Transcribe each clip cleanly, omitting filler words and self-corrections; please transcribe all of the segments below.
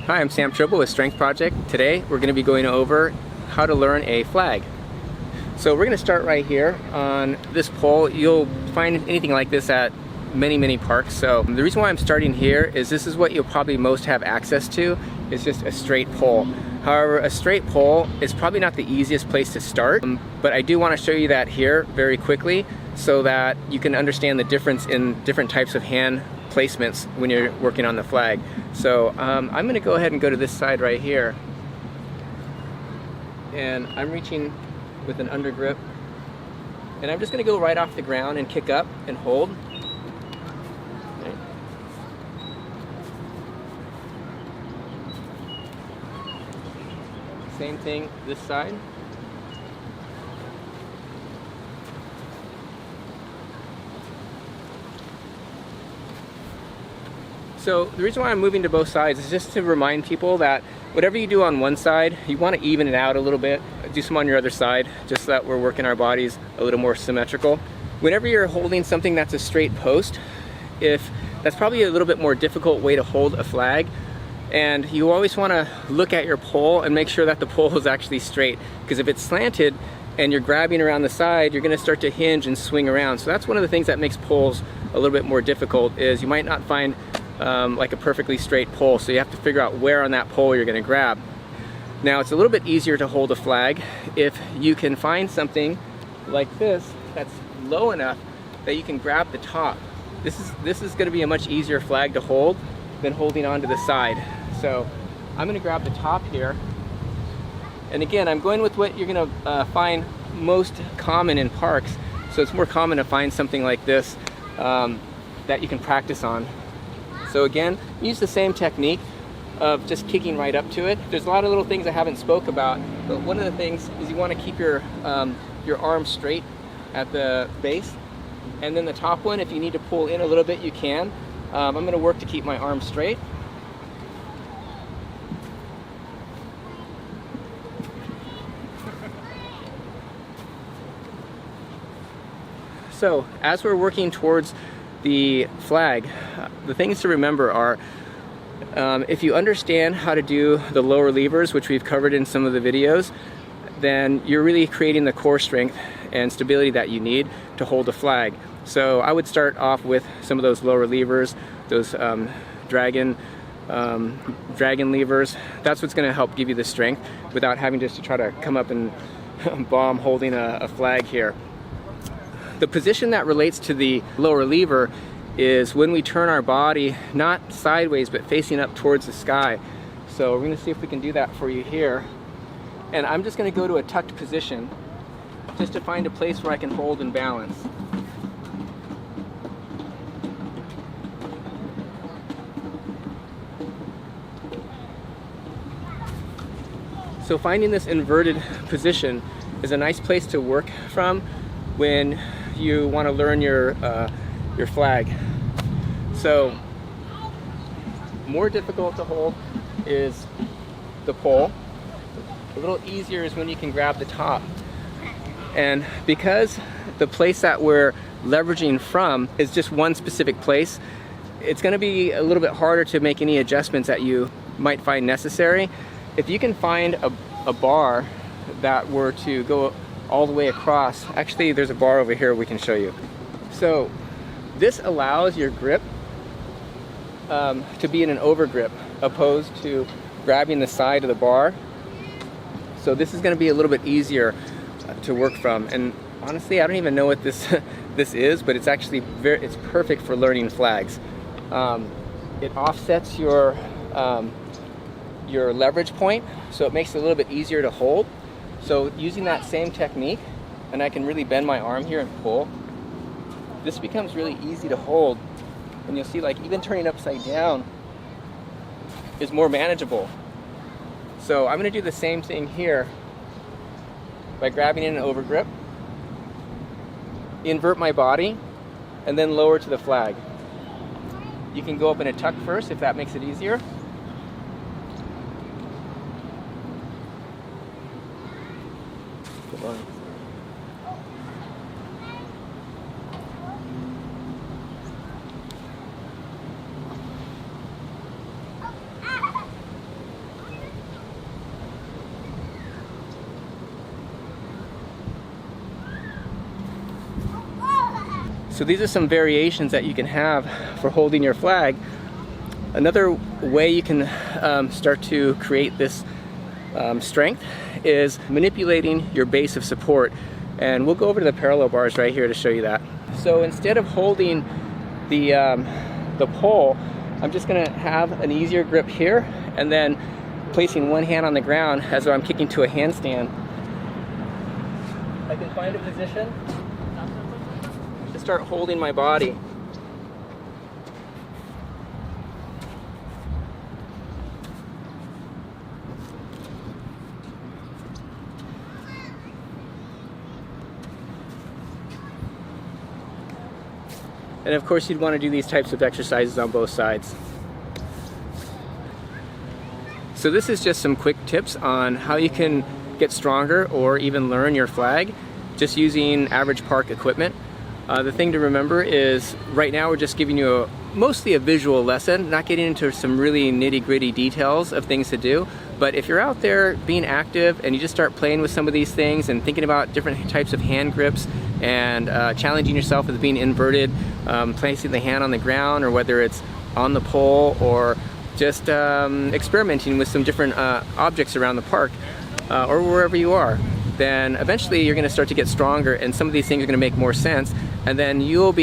Hi, I'm Sam Tribble with Strength Project. Today we're going to be going over how to learn a flag. So we're going to start right here on this pole. You'll find anything like this at many parks. So the reason why I'm starting here is this is what you'll probably most have access to. It's just a straight pole. However, a straight pole is probably not the easiest place to start, but I do want to show you that here very quickly so that you can understand the difference in different types of hand placements when you're working on the flag. So I'm going to go ahead and go to this side right here, and I'm reaching with an under grip, and I'm just going to go right off the ground and kick up and hold. Okay. Same thing this side. So the reason why I'm moving to both sides is just to remind people that whatever you do on one side, you want to even it out a little bit. Do some on your other side, just so that we're working our bodies a little more symmetrical. Whenever you're holding something that's a straight post, that's probably a little bit more difficult way to hold a flag, and you always want to look at your pole and make sure that the pole is actually straight, because if it's slanted and you're grabbing around the side, you're going to start to hinge and swing around. So that's one of the things that makes poles a little bit more difficult, is you might not find like a perfectly straight pole, so you have to figure out where on that pole you're going to grab. Now it's a little bit easier to hold a flag if you can find something like this that's low enough that you can grab the top. This is going to be a much easier flag to hold than holding onto the side. So I'm going to grab the top here, and again I'm going with what you're going to find most common in parks. So it's more common to find something like this that you can practice on. So again, use the same technique of just kicking right up to it. There's a lot of little things I haven't spoke about, but one of the things is you want to keep your arm straight at the base, and then the top one, if you need to pull in a little bit, you can. I'm going to work to keep my arm straight. So as we're working towards the flag, the things to remember are if you understand how to do the lower levers, which we've covered in some of the videos, then you're really creating the core strength and stability that you need to hold a flag. So I would start off with some of those lower levers, those dragon levers. That's what's going to help give you the strength without having just to try to come up and bomb holding a flag here. The position that relates to the lower lever is when we turn our body not sideways but facing up towards the sky. So we're going to see if we can do that for you here. And I'm just going to go to a tucked position just to find a place where I can hold and balance. So finding this inverted position is a nice place to work from when you want to learn your flag. So more difficult to hold is the pole. A little easier is when you can grab the top. And because the place that we're leveraging from is just one specific place, it's going to be a little bit harder to make any adjustments that you might find necessary. If you can find a bar that were to go all the way across. Actually, there's a bar over here we can show you. So this allows your grip to be in an over grip opposed to grabbing the side of the bar. So this is going to be a little bit easier to work from. And honestly, I don't even know what this is, but it's actually it's perfect for learning flags. It offsets your leverage point, so it makes it a little bit easier to hold. So using that same technique, and I can really bend my arm here and pull, this becomes really easy to hold. And you'll see, like, even turning upside down is more manageable. So I'm going to do the same thing here by grabbing in an over grip, invert my body, and then lower to the flag. You can go up in a tuck first if that makes it easier. Good one. So these are some variations that you can have for holding your flag. Another way you can start to create this strength is manipulating your base of support. And we'll go over to the parallel bars right here to show you that. So instead of holding the pole, I'm just gonna have an easier grip here, and then placing one hand on the ground as though I'm kicking to a handstand. I can find a position to start holding my body. And of course, you'd want to do these types of exercises on both sides. So this is just some quick tips on how you can get stronger or even learn your flag just using average park equipment. The thing to remember is right now we're just giving you mostly a visual lesson, not getting into some really nitty-gritty details of things to do. But if you're out there being active and you just start playing with some of these things and thinking about different types of hand grips and challenging yourself with being inverted, placing the hand on the ground, or whether it's on the pole, or just experimenting with some different objects around the park or wherever you are, then eventually you're going to start to get stronger, and some of these things are going to make more sense, and then you'll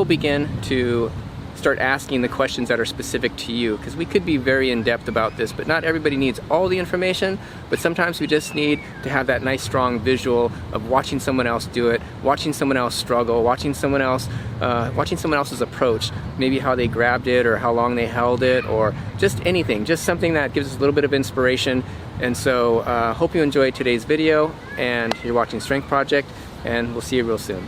begin to start asking the questions that are specific to you, because we could be very in-depth about this, but not everybody needs all the information. But sometimes we just need to have that nice strong visual of watching someone else do it, watching someone else struggle, watching someone else's approach, maybe how they grabbed it or how long they held it, or just anything, just something that gives us a little bit of inspiration. And so hope you enjoyed today's video, and you're watching Strength Project, and we'll see you real soon.